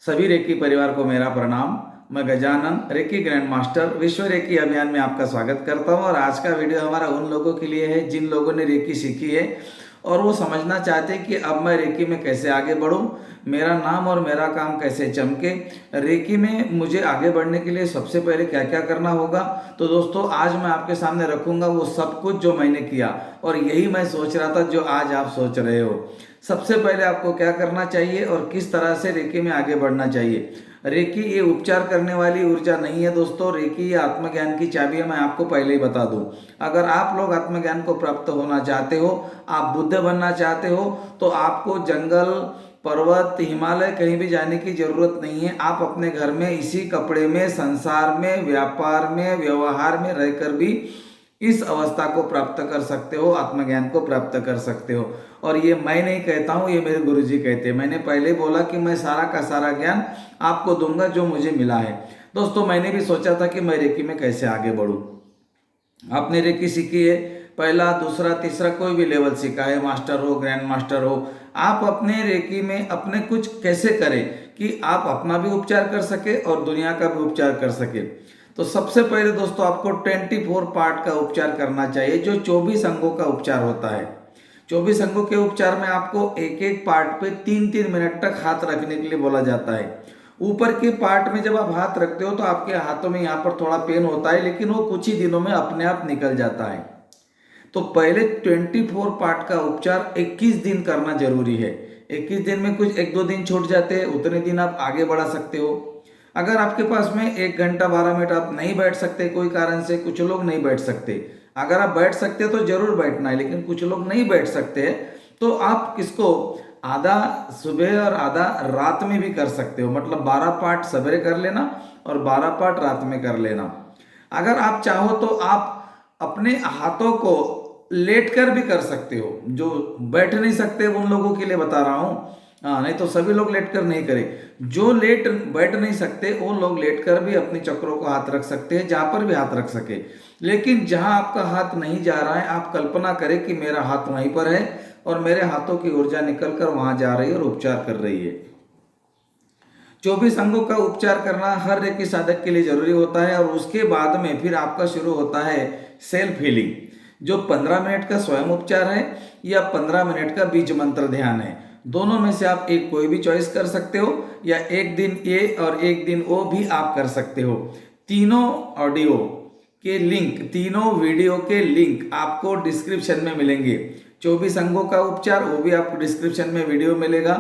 सभी रेकी परिवार को मेरा प्रणाम। मैं गजानन रेकी ग्रैंड मास्टर विश्व रेकी अभियान में आपका स्वागत करता हूं। और आज का वीडियो हमारा उन लोगों के लिए है जिन लोगों ने रेकी सीखी है और वो समझना चाहते हैं कि अब मैं रेकी में कैसे आगे बढ़ूं, मेरा नाम और मेरा काम कैसे चमके, रेकी में मुझे आगे बढ़ने के लिए सबसे पहले क्या क्या करना होगा। तो दोस्तों, आज मैं आपके सामने रखूंगा वो सब कुछ जो मैंने किया और यही मैं सोच रहा था जो आज आप सोच रहे हो। सबसे पहले आपको क्या करना चाहिए और किस तरह से रेकी में आगे बढ़ना चाहिए। रेकी ये उपचार करने वाली ऊर्जा नहीं है दोस्तों, रेकी ये आत्मज्ञान की चाबी है। मैं आपको पहले ही बता दूं, अगर आप लोग आत्मज्ञान को प्राप्त होना चाहते हो, आप बुद्ध बनना चाहते हो, तो आपको जंगल, पर्वत, हिमालय कहीं भी जाने की जरूरत नहीं है। आप अपने घर में इसी कपड़े में, संसार में, व्यापार में, व्यवहार में रहकर भी इस अवस्था को प्राप्त कर सकते हो, आत्मज्ञान को प्राप्त कर सकते हो। और ये मैं नहीं कहता हूँ, ये मेरे गुरुजी कहते हैं। मैंने पहले बोला कि मैं सारा का सारा ज्ञान आपको दूंगा जो मुझे मिला है। दोस्तों, मैंने भी सोचा था कि मैं रेकी में कैसे आगे बढ़ूं। आपने रेकी सीखी है, पहला, दूसरा, तीसरा, कोई भी लेवल सीखा है, मास्टर हो, ग्रैंड मास्टर हो, आप अपने रेकी में अपने कुछ कैसे करें कि आप अपना भी उपचार कर सके और दुनिया का भी उपचार कर सके। तो सबसे पहले दोस्तों, आपको 24 पार्ट का उपचार करना चाहिए, जो 24 अंगों का उपचार होता है। 24 अंगों के उपचार में आपको एक एक पार्ट पे 3-3 मिनट तक हाथ रखने के लिए बोला जाता है। ऊपर के पार्ट में जब आप हाथ रखते हो तो आपके हाथों में यहाँ पर थोड़ा पेन होता है, लेकिन वो कुछ ही दिनों में अपने आप निकल जाता है। तो पहले 24 पार्ट का उपचार 21 दिन करना जरूरी है। 21 दिन में कुछ 1-2 दिन छूट जाते हैं, उतने दिन आप आगे बढ़ा सकते हो। अगर आपके पास में 1 घंटा 12 मिनट आप नहीं बैठ सकते कोई कारण से, कुछ लोग नहीं बैठ सकते, अगर आप बैठ सकते तो जरूर बैठना है, लेकिन कुछ लोग नहीं बैठ सकते, तो आप इसको आधा सुबह और आधा रात में भी कर सकते हो। मतलब 12 पार्ट सवेरे कर लेना और 12 पार्ट रात में कर लेना। अगर आप चाहो तो आप अपने हाथों को लेट कर भी कर सकते हो। जो बैठ नहीं सकते उन लोगों के लिए बता रहा हूँ, हाँ, नहीं तो सभी लोग लेट कर नहीं करें। जो बैठ नहीं सकते वो लोग लेट कर भी अपने चक्रों को हाथ रख सकते हैं, जहां पर भी हाथ रख सके। लेकिन जहां आपका हाथ नहीं जा रहा है, आप कल्पना करें कि मेरा हाथ वहीं पर है और मेरे हाथों की ऊर्जा निकलकर वहां जा रही है और उपचार कर रही है। 24 अंगों का उपचार करना हर रेकी साधक के लिए जरूरी होता है। और उसके बाद में फिर आपका शुरू होता है सेल्फ हीलिंग, जो 15 मिनट का स्वयं उपचार है या 15 मिनट का बीज मंत्र ध्यान है। दोनों में से आप एक कोई भी चॉइस कर सकते हो, या एक दिन ये और एक दिन वो भी आप कर सकते हो। तीनों ऑडियो के लिंक, तीनों वीडियो के लिंक आपको डिस्क्रिप्शन में मिलेंगे। 24 अंगों का उपचार वो भी आपको डिस्क्रिप्शन में वीडियो मिलेगा,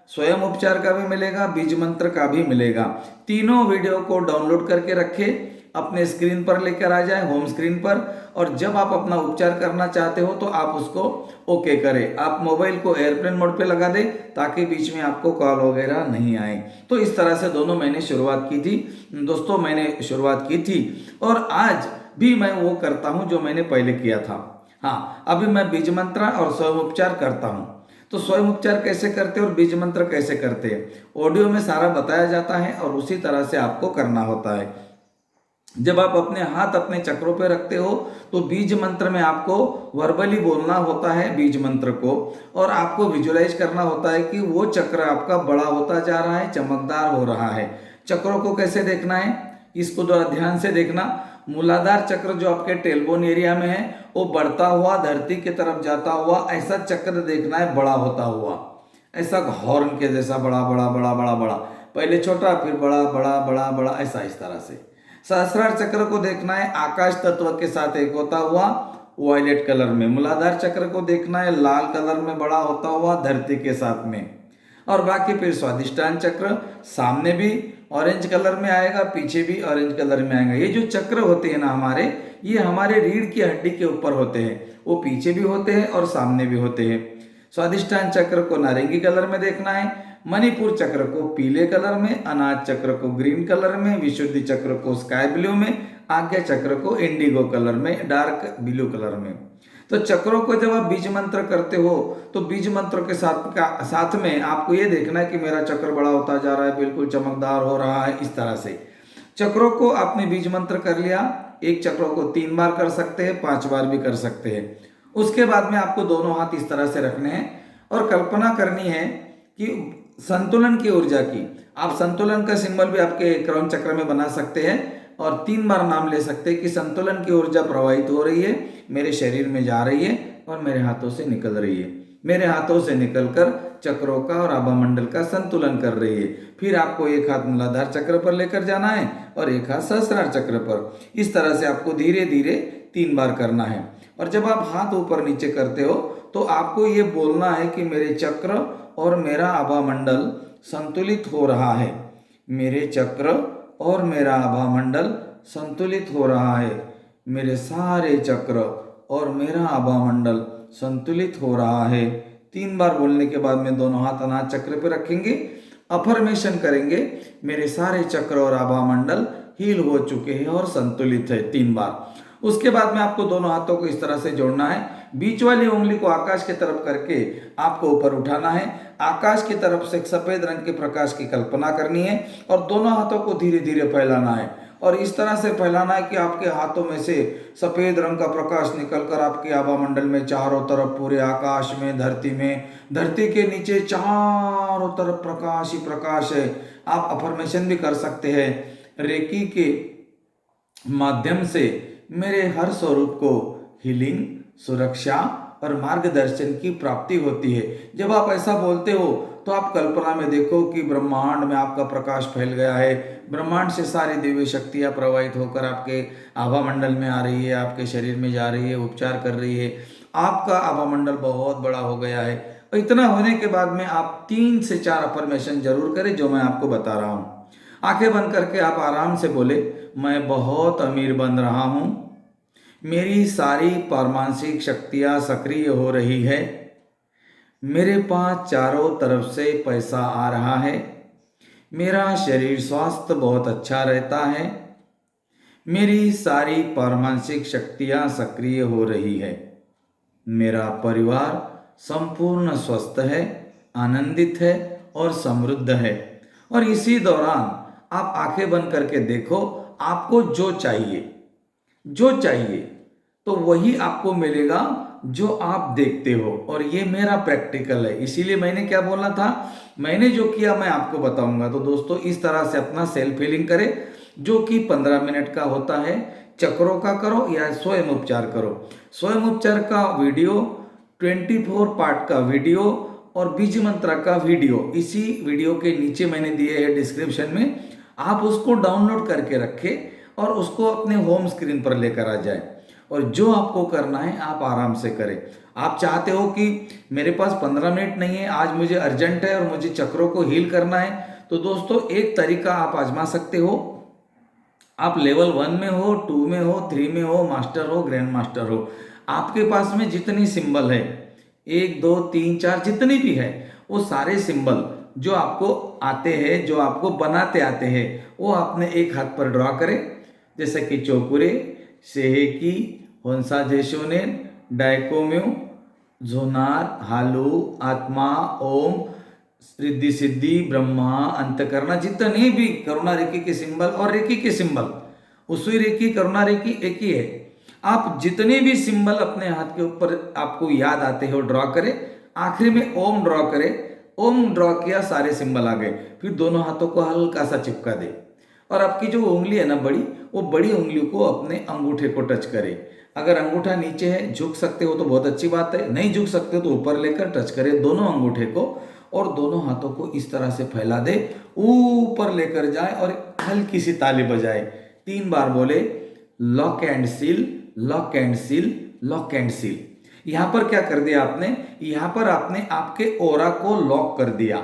स्वयं उपचार का भी मिलेगा, बीज मंत्र का भी मिलेगा। तीनों वीडियो को डाउनलोड करके रखें, अपने स्क्रीन पर लेकर आ जाए, होम स्क्रीन पर। और जब आप अपना उपचार करना चाहते हो तो आप उसको ओके करें। आप मोबाइल को एयरप्लेन मोड पे लगा दें ताकि बीच में आपको कॉल वगैरह नहीं आए। तो इस तरह से दोनों मैंने शुरुआत की थी दोस्तों, मैंने शुरुआत की थी और आज भी मैं वो करता हूँ जो मैंने पहले किया था। हाँ, अभी मैं बीज मंत्र और स्वयं उपचार करता हूँ। तो स्वयं उपचार कैसे करते हैं और बीज मंत्र कैसे करते हैं, ऑडियो में सारा बताया जाता है और उसी तरह से आपको करना होता है। जब आप अपने हाथ अपने चक्रों पे रखते हो तो बीज मंत्र में आपको वर्बली बोलना होता है बीज मंत्र को, और आपको विजुलाइज करना होता है कि वो चक्र आपका बड़ा होता जा रहा है, चमकदार हो रहा है। चक्रों को कैसे देखना है, इसको थोड़ा ध्यान से देखना। मूलाधार चक्र जो आपके टेलबोन एरिया में है वो बढ़ता हुआ धरती की तरफ जाता हुआ ऐसा चक्र देखना है, बड़ा होता हुआ, ऐसा हॉर्न के जैसा बड़ा बड़ा बड़ा बड़ा बड़ा, पहले छोटा फिर बड़ा बड़ा बड़ा बड़ा, ऐसा इस तरह से। सहस्रार चक्र को देखना है आकाश तत्व के साथ एक होता हुआ वायलेट कलर में। मूलाधार चक्र को देखना है लाल कलर में बड़ा होता हुआ धरती के साथ में। और बाकी फिर स्वादिष्टान चक्र सामने भी ऑरेंज कलर में आएगा, पीछे भी ऑरेंज कलर में आएगा। ये जो चक्र होते हैं ना हमारे, ये हमारे रीढ़ की हड्डी के ऊपर होते हैं, वो पीछे भी होते हैं और सामने भी होते हैं। स्वादिष्टान चक्र को नारंगी कलर में देखना है, मणिपुर चक्र को पीले कलर में, अनाज चक्र को ग्रीन कलर में, विशुद्धि चक्र को स्काई ब्लू में, आज्ञा चक्र को इंडिगो कलर में, डार्क ब्लू कलर में। तो चक्रों को जब आप बीज मंत्र करते हो तो बीज मंत्र के साथ में आपको ये देखना है कि मेरा चक्र बड़ा होता जा रहा है, बिल्कुल चमकदार हो रहा है। इस तरह से चक्रों को आपने बीज मंत्र कर लिया। एक चक्रों को 3 बार कर सकते हैं, 5 बार भी कर सकते हैं। उसके बाद में आपको दोनों हाथ इस तरह से रखने हैं और कल्पना करनी है कि संतुलन की ऊर्जा की। आप संतुलन का सिंबल भी आपके क्रॉन चक्र में बना सकते हैं और 3 बार नाम ले सकते हैं कि संतुलन की ऊर्जा प्रवाहित हो रही है, मेरे शरीर में जा रही है और मेरे हाथों से निकल रही है। मेरे हाथों से निकलकर चक्रों का और आभा मंडल का संतुलन कर रही है। फिर आपको एक हाथ मूलाधार चक्र पर लेकर जाना है और एक हाथ सहस्रार चक्र पर। इस तरह से आपको धीरे धीरे 3 बार करना है। और जब आप हाथ ऊपर नीचे करते हो तो आपको ये बोलना है कि मेरे चक्र और मेरा आभा मंडल संतुलित हो रहा है। मेरे चक्र और मेरा आभा मंडल संतुलित हो रहा है। मेरे सारे चक्र और मेरा आभा मंडल संतुलित हो रहा है। 3 बार बोलने के बाद में दोनों हाथ अनाहत चक्र पे रखेंगे, अफर्मेशन करेंगे, मेरे सारे चक्र और आभा मंडल हील हो चुके हैं और संतुलित है 3 बार। उसके बाद में आपको दोनों हाथों को इस तरह से जोड़ना है। बीच वाली उंगली को आकाश की तरफ करके आपको ऊपर उठाना है। आकाश की तरफ से एक सफेद रंग के प्रकाश की कल्पना करनी है और दोनों हाथों को धीरे धीरे फैलाना है और इस तरह से फैलाना है कि आपके हाथों में से सफेद रंग का प्रकाश निकलकर आपके आभा मंडल में चारों तरफ, पूरे आकाश में, धरती के नीचे चारों तरफ प्रकाश ही प्रकाश है। आप अफर्मेशन भी कर सकते हैं। रेकी के माध्यम से मेरे हर स्वरूप को हीलिंग, सुरक्षा और मार्गदर्शन की प्राप्ति होती है। जब आप ऐसा बोलते हो तो आप कल्पना में देखो कि ब्रह्मांड में आपका प्रकाश फैल गया है। ब्रह्मांड से सारी दिव्य शक्तियाँ प्रवाहित होकर आपके आभा मंडल में आ रही है, आपके शरीर में जा रही है, उपचार कर रही है। आपका आभा मंडल बहुत बड़ा हो गया है। और इतना होने के बाद में आप 3 से 4 अफर्मेशन जरूर करें जो मैं आपको बता रहा हूँ। आंखें बंद करके आप आराम से बोले, मैं बहुत अमीर बन रहा हूँ, मेरी सारी पारमानसिक शक्तियाँ सक्रिय हो रही है, मेरे पास चारों तरफ से पैसा आ रहा है, मेरा शरीर स्वास्थ्य बहुत अच्छा रहता है, मेरी सारी पारमानसिक शक्तियाँ सक्रिय हो रही है, मेरा परिवार संपूर्ण स्वस्थ है, आनंदित है और समृद्ध है। और इसी दौरान आप आंखें बंद करके देखो, आपको जो चाहिए तो वही आपको मिलेगा जो आप देखते हो। और ये मेरा प्रैक्टिकल है, इसीलिए मैंने क्या बोला था, मैंने जो किया मैं आपको बताऊंगा। तो दोस्तों इस तरह से अपना सेल्फ हीलिंग करें जो कि 15 मिनट का होता है। चक्रों का करो या स्वयं उपचार करो। स्वयं उपचार का वीडियो, 24 पार्ट का वीडियो और बीज मंत्र का वीडियो इसी वीडियो के नीचे मैंने दिए हैं डिस्क्रिप्शन में। आप उसको डाउनलोड करके रखें और उसको अपने होम स्क्रीन पर लेकर आ जाए और जो आपको करना है आप आराम से करें। आप चाहते हो कि मेरे पास 15 मिनट नहीं है, आज मुझे अर्जेंट है और मुझे चक्रों को हील करना है, तो दोस्तों एक तरीका आप आजमा सकते हो। आप लेवल 1 में हो, 2 में हो, 3 में हो, मास्टर हो, ग्रैंड मास्टर हो, आपके पास में जितनी सिंबल है 1 2 3 4 जितनी भी है वो सारे सिंबल जो आपको आते हैं, जो आपको बनाते आते हैं, वो आपने एक हाथ पर ड्रॉ करें। जैसे कि चौकुरे, सेहेकी, होंसा जेशोनेन, डायकोम्यू, झोनार, हालू, आत्मा, ओम, रिद्धि सिद्धि, ब्रह्मा, अंतकरणा, जितने भी करुणा रेखी के सिंबल और रेखी के सिंबल, उसी रेखी करुणा रेखी एक ही है। आप जितने भी सिंबल अपने हाथ के ऊपर आपको याद आते हैं वो ड्रॉ करें। आखिरी में ओम ड्रॉ करें। ओम ड्रॉ किया, सारे सिंबल आ गए। फिर दोनों हाथों को हल्का सा चिपका दे और आपकी जो उंगली है ना बड़ी, वो बड़ी उंगली को अपने अंगूठे को टच करे। अगर अंगूठा नीचे है, झुक सकते हो तो बहुत अच्छी बात है, नहीं झुक सकते हो तो ऊपर लेकर टच करें दोनों अंगूठे को और दोनों हाथों को इस तरह से फैला दे, ऊपर लेकर जाए और हल्की सी ताली बजाए। 3 बार बोले, lock and seal, lock and seal, lock and seal. यहां पर क्या कर दिया आपने, यहां पर आपने आपके ओरा को लॉक कर दिया।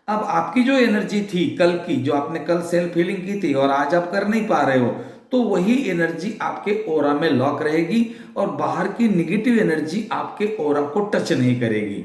अब आपकी जो एनर्जी थी कल की, जो आपने कल सेल्फ हीलिंग की थी और आज आप कर नहीं पा रहे हो, तो वही एनर्जी आपके ओरा में लॉक रहेगी और बाहर की निगेटिव एनर्जी आपके ओरा को टच नहीं करेगी।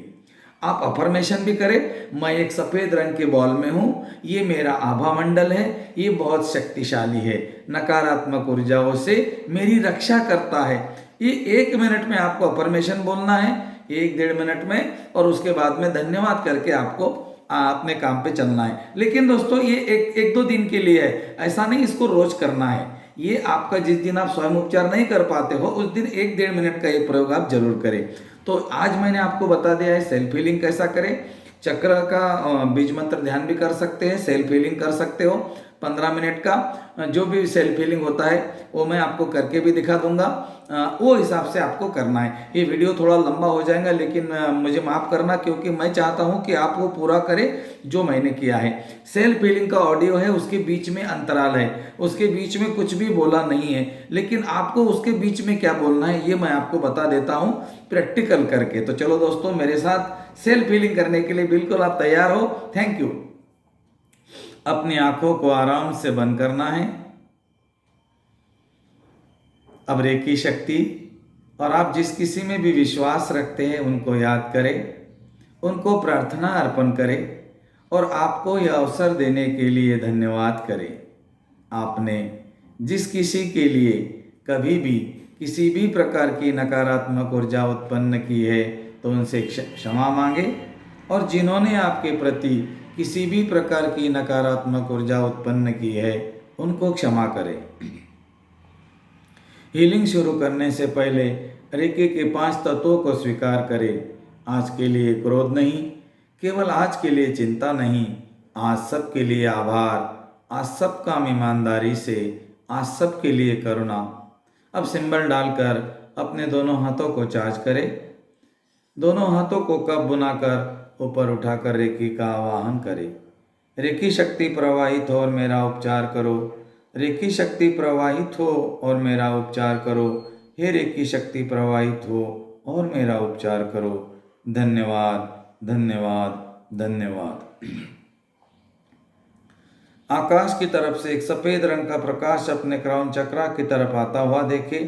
आप अफर्मेशन भी करें, मैं एक सफेद रंग के बॉल में हूं, ये मेरा आभा मंडल है, ये बहुत शक्तिशाली है, नकारात्मक ऊर्जाओं से मेरी रक्षा करता है। ये 1 मिनट में आपको अफर्मेशन बोलना है, 1-1.5 मिनट में, और उसके बाद में धन्यवाद करके आपको अपने काम पे चलना है। लेकिन दोस्तों ये एक 2 दिन के लिए है, ऐसा नहीं इसको रोज करना है। ये आपका जिस दिन आप स्वयं उपचार नहीं कर पाते हो उस दिन 1-1.5 मिनट का ये प्रयोग आप जरूर करें। तो आज मैंने आपको बता दिया है सेल्फ हीलिंग कैसा करें। चक्र का बीज मंत्र ध्यान भी कर सकते हैं, सेल्फ हीलिंग कर सकते हो। 15 मिनट का जो भी सेल्फ हीलिंग होता है वो मैं आपको करके भी दिखा दूंगा। वो हिसाब से आपको करना है। ये वीडियो थोड़ा लंबा हो जाएगा, लेकिन मुझे माफ़ करना, क्योंकि मैं चाहता हूँ कि आप वो पूरा करें जो मैंने किया है। सेल्फ हीलिंग का ऑडियो है, उसके बीच में अंतराल है, उसके बीच में कुछ भी बोला नहीं है, लेकिन आपको उसके बीच में क्या बोलना है ये मैं आपको बता देता हूँ प्रैक्टिकल करके। तो चलो दोस्तों, मेरे साथ सेल्फ हीलिंग करने के लिए बिल्कुल आप तैयार हो। Thank you. अपनी आंखों को आराम से बंद करना है। अब रेकी शक्ति और आप जिस किसी में भी विश्वास रखते हैं उनको याद करें, उनको प्रार्थना अर्पण करें और आपको यह अवसर देने के लिए धन्यवाद करें। आपने जिस किसी के लिए कभी भी किसी भी प्रकार की नकारात्मक ऊर्जा उत्पन्न की है तो उनसे क्षमा मांगे, और जिन्होंने आपके प्रति किसी भी प्रकार की नकारात्मक ऊर्जा उत्पन्न की है उनको क्षमा करें। हीलिंग शुरू करने से पहले रेकी के 5 तत्वों को स्वीकार करें। आज के लिए क्रोध नहीं, केवल आज के लिए चिंता नहीं, आज सबके लिए आभार, आज सब काम ईमानदारी से, आज सबके लिए करुणा। अब सिंबल डालकर अपने दोनों हाथों को चार्ज करें। दोनों हाथों को कप बुनाकर ऊपर उठाकर रेकी का आवाहन करें। रेकी शक्ति प्रवाहित हो और मेरा उपचार करो। रेकी शक्ति प्रवाहित हो और मेरा उपचार करो। हे रेकी शक्ति प्रवाहित हो और मेरा उपचार करो। धन्यवाद, धन्यवाद, धन्यवाद। आकाश की तरफ से एक सफेद रंग का प्रकाश अपने क्राउन चक्रा की तरफ आता हुआ देखे,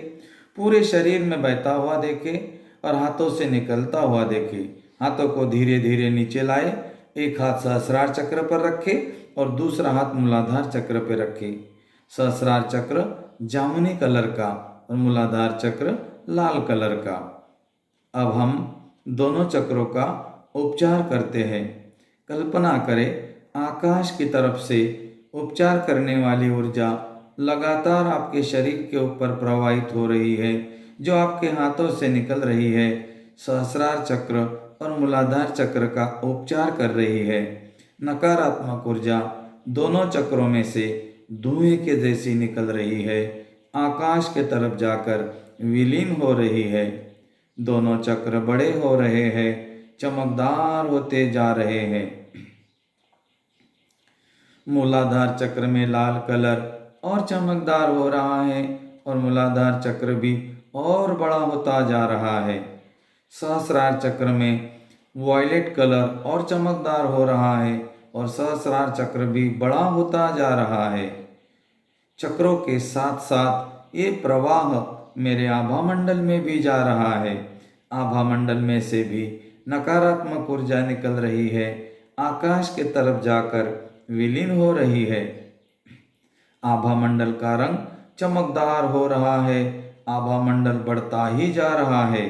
पूरे शरीर में बहता हुआ देखे और हाथों से निकलता हुआ देखे। हाथों को धीरे धीरे नीचे लाए। एक हाथ सहस्रार चक्र पर रखे और दूसरा हाथ मूलाधार चक्र पर रखे। सहस्रार चक्र जामुनी कलर का और मूलाधार चक्र लाल कलर का। अब हम दोनों चक्रों का उपचार करते हैं। कल्पना करें आकाश की तरफ से उपचार करने वाली ऊर्जा लगातार आपके शरीर के ऊपर प्रवाहित हो रही है, जो आपके हाथों से निकल रही है। सहस्रार चक्र और मूलाधार चक्र का उपचार कर रही है। नकारात्मक ऊर्जा दोनों चक्रों में से धुएं के जैसी निकल रही है, आकाश के तरफ जाकर विलीन हो रही है। दोनों चक्र बड़े हो रहे हैं, चमकदार होते जा रहे हैं। मूलाधार चक्र में लाल कलर और चमकदार हो रहा है और मूलाधार चक्र भी और बड़ा होता जा रहा है। सहस्रार चक्र में वॉयलेट कलर और चमकदार हो रहा है और सहस्रार चक्र भी बड़ा होता जा रहा है। चक्रों के साथ साथ ये प्रवाह मेरे आभा मंडल में भी जा रहा है। आभा मंडल में से भी नकारात्मक ऊर्जा निकल रही है, आकाश के तरफ जाकर विलीन हो रही है। आभा मंडल का रंग चमकदार हो रहा है, आभा मंडल बढ़ता ही जा रहा है।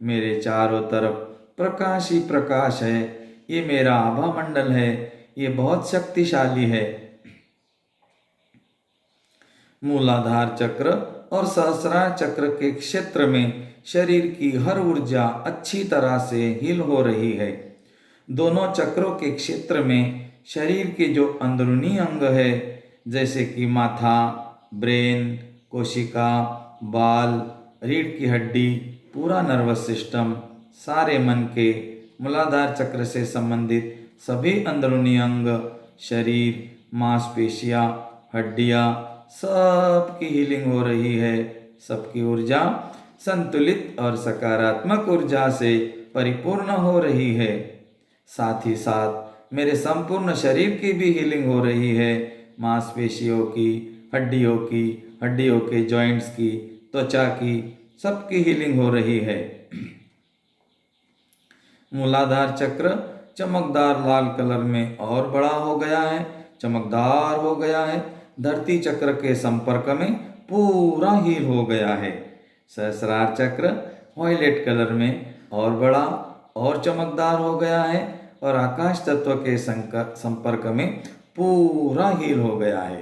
मेरे चारों तरफ प्रकाश ही प्रकाश है। ये मेरा आभा मंडल है, ये बहुत शक्तिशाली है। मूलाधार चक्र और सहस्रार चक्र के क्षेत्र में शरीर की हर ऊर्जा अच्छी तरह से हील हो रही है। दोनों चक्रों के क्षेत्र में शरीर के जो अंदरूनी अंग है, जैसे कि माथा, ब्रेन, कोशिका, बाल, रीढ़ की हड्डी, पूरा नर्वस सिस्टम, सारे मन के, मूलाधार चक्र से संबंधित सभी अंदरूनी अंग, शरीर, मांसपेशियां, हड्डियां, सबकी हीलिंग हो रही है। सबकी ऊर्जा संतुलित और सकारात्मक ऊर्जा से परिपूर्ण हो रही है। साथ ही साथ मेरे संपूर्ण शरीर की भी हीलिंग हो रही है। मांसपेशियों की, हड्डियों के जॉइंट्स की, त्वचा की, सबकी हीलिंग हो रही है। मूलाधार चक्र चमकदार लाल कलर में और बड़ा हो गया है, चमकदार हो गया है। धरती चक्र के संपर्क में पूरा हील हो गया है। सहस्रार चक्र वायलेट कलर में और बड़ा और चमकदार हो गया है और आकाश तत्व के संपर्क में पूरा हील हो गया है।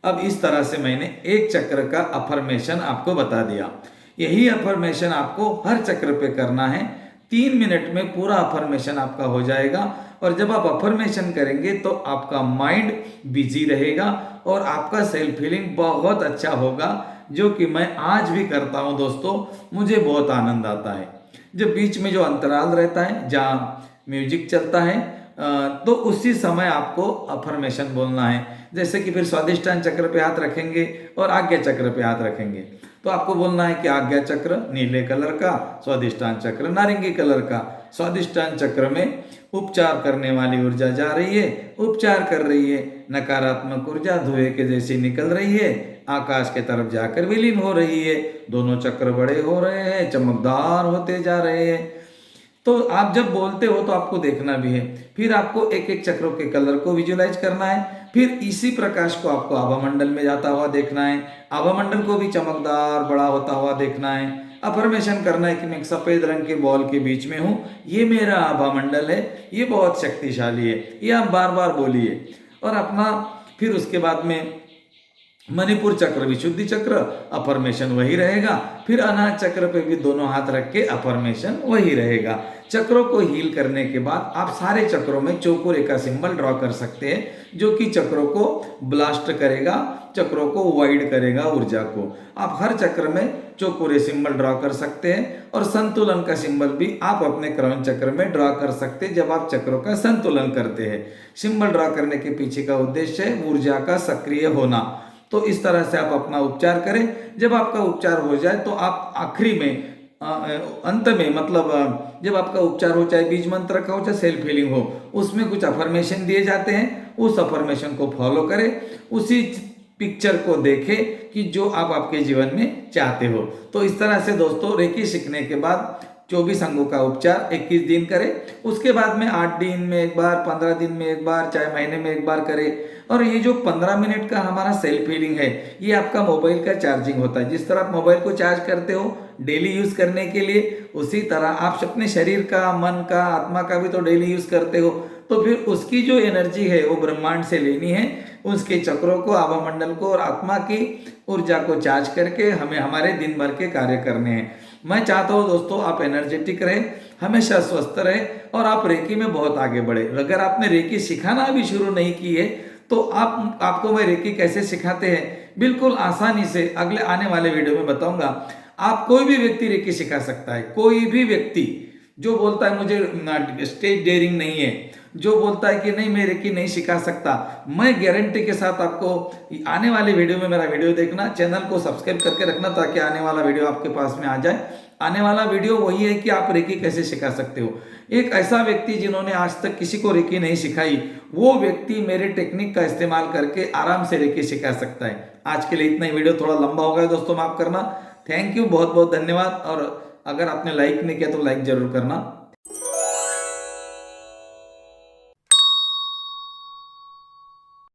अब इस तरह से मैंने एक चक्र का अफर्मेशन आपको बता दिया। यही अफर्मेशन आपको हर चक्र पे करना है। 3 मिनट में पूरा अफर्मेशन आपका हो जाएगा और जब आप अफर्मेशन करेंगे तो आपका माइंड बिजी रहेगा और आपका सेल्फ फीलिंग बहुत अच्छा होगा, जो कि मैं आज भी करता हूं दोस्तों। मुझे बहुत आनंद आता है जब बीच में जो अंतराल रहता है जहाँ म्यूजिक चलता है, तो उसी समय आपको अफर्मेशन बोलना है। जैसे कि फिर स्वादिष्टान चक्र पे हाथ रखेंगे और आज्ञा चक्र पे हाथ रखेंगे, तो आपको बोलना है कि आज्ञा चक्र नीले कलर का, स्वादिष्टान चक्र नारंगी कलर का। स्वादिष्टान चक्र में उपचार करने वाली ऊर्जा जा रही है, उपचार कर रही है, नकारात्मक ऊर्जा धुएं के जैसी निकल रही है, आकाश के तरफ जाकर विलीन हो रही है। दोनों चक्र बड़े हो रहे हैं, चमकदार होते जा रहे हैं। तो आप जब बोलते हो तो आपको देखना भी है, फिर आपको एक एक चक्रों के कलर को विजुलाइज करना है, फिर इसी प्रकाश को आपको आभामंडल में जाता हुआ देखना है, आभामंडल को भी चमकदार बड़ा होता हुआ देखना है। अफर्मेशन करना है कि मैं एक सफेद रंग के बॉल के बीच में हूँ, ये मेरा आभामंडल है, ये बहुत शक्तिशाली है, ये आप बार बार बोलिए। और अपना फिर उसके बाद में मणिपुर चक्र विशुद्धि चक्र, अफर्मेशन वही रहेगा। फिर अनाहत चक्र पे भी दोनों हाथ रख के अफर्मेशन वही रहेगा। चक्रों को हील करने के बाद आप सारे चक्रों में चौकोरे का सिंबल ड्रॉ कर सकते हैं, जो कि चक्रों को ब्लास्ट करेगा, चक्रों को वाइड करेगा ऊर्जा को। आप हर चक्र में चौकोरे सिंबल ड्रॉ कर सकते हैं और संतुलन का सिंबल भी आप अपने क्रौंच चक्र में ड्रॉ कर सकते हैं जब आप चक्रों का संतुलन करते हैं। सिंबल ड्रॉ करने के पीछे का उद्देश्य है ऊर्जा का सक्रिय होना। तो इस तरह से आप अपना उपचार करें। जब आपका उपचार हो जाए तो आप आखिरी में अंत में, मतलब जब आपका उपचार हो, चाहे बीज मंत्र का हो चाहे सेल्फ हीलिंग हो, उसमें कुछ अफर्मेशन दिए जाते हैं। उस अफर्मेशन को फॉलो करें, उसी पिक्चर को देखें कि जो आप आपके जीवन में चाहते हो। तो इस तरह से दोस्तों रेकी सीखने के बाद 24 अंगों का उपचार 21 दिन करें। उसके बाद में 8 दिन में एक बार, 15 दिन में एक बार, चाहे महीने में एक बार करें। और ये जो 15 मिनट का हमारा सेल्फ हीलिंग है, ये आपका मोबाइल का चार्जिंग होता है। जिस तरह आप मोबाइल को चार्ज करते हो डेली यूज करने के लिए, उसी तरह आप अपने शरीर का, मन का, आत्मा का भी तो डेली यूज करते हो। तो फिर उसकी जो एनर्जी है वो ब्रह्मांड से लेनी है, उसके चक्रों को, आभामंडल को और आत्मा की ऊर्जा को चार्ज करके हमें हमारे दिन भर के कार्य करने हैं। मैं चाहता हूँ दोस्तों आप एनर्जेटिक रहें, हमेशा स्वस्थ रहें और आप रेकी में बहुत आगे बढ़े। अगर आपने रेकी सिखाना भी शुरू नहीं की है तो आपको मैं रेकी कैसे सिखाते हैं बिल्कुल आसानी से अगले आने वाले वीडियो में बताऊंगा। आप कोई भी व्यक्ति रेकी सिखा सकता है। कोई भी व्यक्ति जो बोलता है मुझे स्टेज डेयरिंग नहीं है, जो बोलता है कि नहीं मैं रेकी नहीं सिखा सकता, मैं गारंटी के साथ आपको आने वाले वीडियो में मेरा वीडियो देखना, चैनल को सब्सक्राइब करके रखना ताकि आने वाला वीडियो आपके पास में आ जाए। आने वाला वीडियो वही है कि आप रेकी कैसे सिखा सकते हो। एक ऐसा व्यक्ति जिन्होंने आज तक किसी को रेकी नहीं सिखाई, वो व्यक्ति मेरे टेक्निक का इस्तेमाल करके आराम से रेकी सिखा सकता है। आज के लिए इतना ही, वीडियो थोड़ा लंबा हो गया दोस्तों, माफ करना। थैंक यू, बहुत बहुत धन्यवाद। और अगर आपने लाइक नहीं किया तो लाइक जरूर करना।